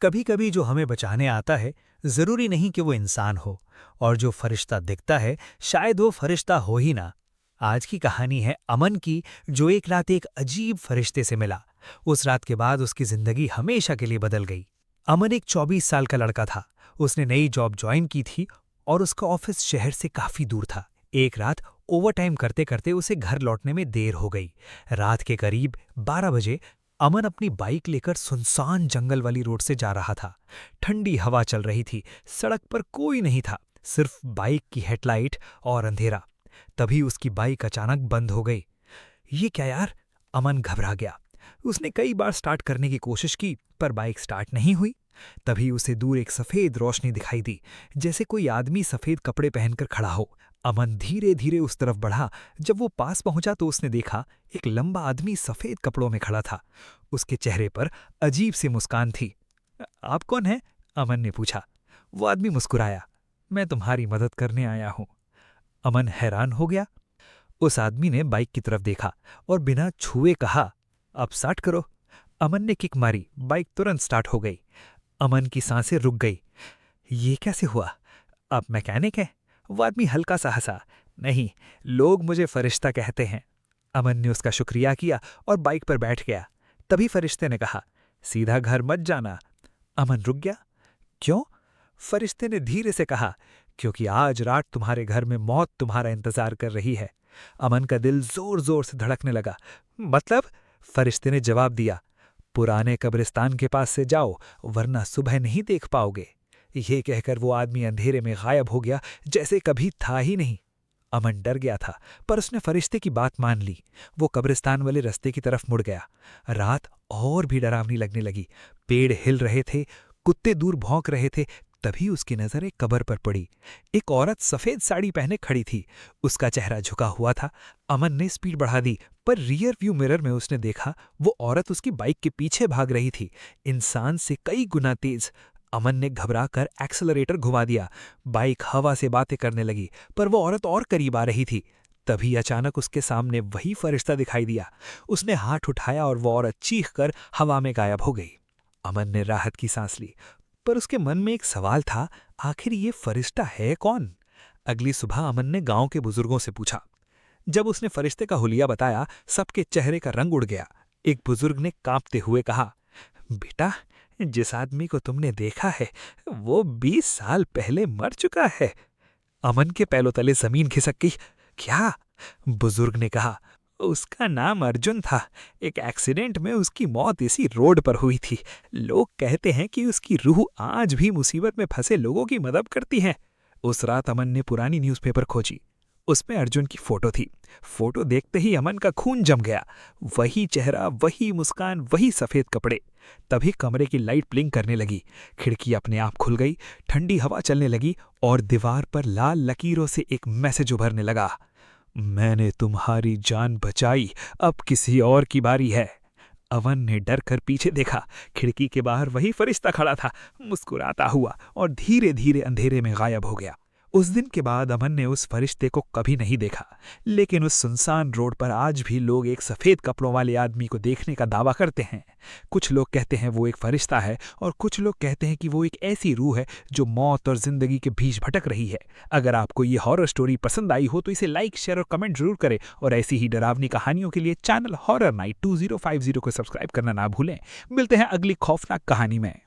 कभी कभी जो हमें बचाने आता है जरूरी नहीं कि वो इंसान हो। और जो फरिश्ता दिखता है शायद वो फरिश्ता हो ही ना। आज की कहानी है अमन की, जो एक रात एक अजीब फरिश्ते से मिला। उस रात के बाद उसकी जिंदगी हमेशा के लिए बदल गई। अमन एक 24 साल का लड़का था। उसने नई जॉब ज्वाइन की थी और उसका ऑफिस शहर से काफी दूर था। एक रात ओवरटाइम करते करते उसे घर लौटने में देर हो गई। रात के करीब 12 बजे अमन अपनी बाइक लेकर सुनसान जंगल वाली रोड से जा रहा था। ठंडी हवा चल रही थी। सड़क पर कोई नहीं था, सिर्फ बाइक की हेडलाइट और अंधेरा। तभी उसकी बाइक अचानक बंद हो गई। ये क्या यार? अमन घबरा गया। उसने कई बार स्टार्ट करने की कोशिश की पर बाइक स्टार्ट नहीं हुई। तभी उसे दूर एक सफेद रोशनी दिखाई दी, जैसे कोई आदमी सफेद कपड़े पहनकर खड़ा हो। अमन धीरे धीरे उस तरफ बढ़ा। जब वो पास पहुंचा तो उसने देखा एक लंबा आदमी सफेद कपड़ों में खड़ा था। उसके चेहरे पर अजीब सी मुस्कान थी। आप कौन हैं?" अमन ने पूछा। वो आदमी मुस्कुराया। "मैं तुम्हारी मदद करने आया हूं।" अमन हैरान हो गया। उस आदमी ने बाइक की तरफ देखा और बिना छुए कहा, "अब स्टार्ट करो।" अमन ने किक मारी। बाइक तुरंत स्टार्ट हो गई। अमन की सांसें रुक गई। ये कैसे हुआ? "आप मैकेनिक हैं?" वो आदमी हल्का सा हंसा। "नहीं, लोग मुझे फरिश्ता कहते हैं।" अमन ने उसका शुक्रिया किया और बाइक पर बैठ गया। तभी फरिश्ते ने कहा, "सीधा घर मत जाना।" अमन रुक गया। "क्यों?" फरिश्ते ने धीरे से कहा, "क्योंकि आज रात तुम्हारे घर में मौत तुम्हारा इंतजार कर रही है।" अमन का दिल जोर जोर से धड़कने लगा। "मतलब?" फरिश्ते ने जवाब दिया, "पुराने कब्रिस्तान के पास से जाओ, वरना सुबह नहीं देख पाओगे।" ये कहकर वो आदमी अंधेरे में गायब हो गया, जैसे कभी था ही नहीं। अमन डर गया था, पर उसने फरिश्ते की बात मान ली। वो कब्रिस्तान वाले रास्ते की तरफ मुड़ गया। रात और भी डरावनी लगने लगी। पेड़ हिल रहे थे, कुत्ते दूर भौंक रहे थे। तभी उसकी नजर एक कब्र पर पड़ी। एक औरत सफेद साड़ी पहने खड़ी थी। उसका चेहरा झुका हुआ था। अमन ने स्पीड बढ़ा दी, पर रियर व्यू मिरर में उसने देखा वो औरत उसकी बाइक के पीछे भाग रही थी, इंसान से कई गुना तेज। अमन ने घबरा कर एक्सेलरेटर घुमा दिया। बाइक हवा से बातें करने लगी, पर वो औरत और करीब आ रही थी। तभी अचानक उसके सामने वही फरिश्ता दिखाई दिया। उसने हाथ उठाया और वो औरत चीख कर हवा में गायब हो गई। अमन ने राहत की सांस ली, पर उसके मन में एक सवाल था, आखिर ये फरिश्ता है कौन? अगली सुबह अमन ने गांव के बुजुर्गों से पूछा। जब उसने फरिश्ते का हुलिया बताया, सबके चेहरे का रंग उड़ गया। एक बुजुर्ग ने कांपते हुए कहा, "बेटा, जिस आदमी को तुमने देखा है वो 20 साल पहले मर चुका है।" अमन के पैरों तले जमीन खिसक गई। "क्या?" बुजुर्ग ने कहा। "उसका नाम अर्जुन था। एक एक्सीडेंट में उसकी मौत इसी रोड पर हुई थी। लोग कहते हैं कि उसकी रूह आज भी मुसीबत में फंसे लोगों की मदद करती है।" उस रात अमन ने पुरानी न्यूज़पेपर खोजी। उसमें अर्जुन की फोटो थी। फोटो देखते ही अमन का खून जम गया। वही चेहरा, वही मुस्कान, वही सफेद कपड़े। तभी कमरे की लाइट ब्लिंक करने लगी। खिड़की अपने आप खुल गई। ठंडी हवा चलने लगी और दीवार पर लाल लकीरों से एक मैसेज उभरने लगा, "मैंने तुम्हारी जान बचाई, अब किसी और की बारी है।" अमन ने डर कर पीछे देखा। खिड़की के बाहर वही फरिश्ता खड़ा था, मुस्कुराता हुआ, और धीरे धीरे अंधेरे में गायब हो गया। उस दिन के बाद अमन ने उस फरिश्ते को कभी नहीं देखा, लेकिन उस सुनसान रोड पर आज भी लोग एक सफेद कपड़ों वाले आदमी को देखने का दावा करते हैं। कुछ लोग कहते हैं वो एक फरिश्ता है, और कुछ लोग कहते हैं कि वो एक ऐसी रूह है जो मौत और जिंदगी के बीच भटक रही है। अगर आपको ये हॉरर स्टोरी पसंद आई हो तो इसे लाइक, शेयर और कमेंट जरूर करें, और ऐसी ही डरावनी कहानियों के लिए चैनल हॉरर नाइट 2050 को सब्सक्राइब करना ना भूलें। मिलते हैं अगली खौफनाक कहानी में।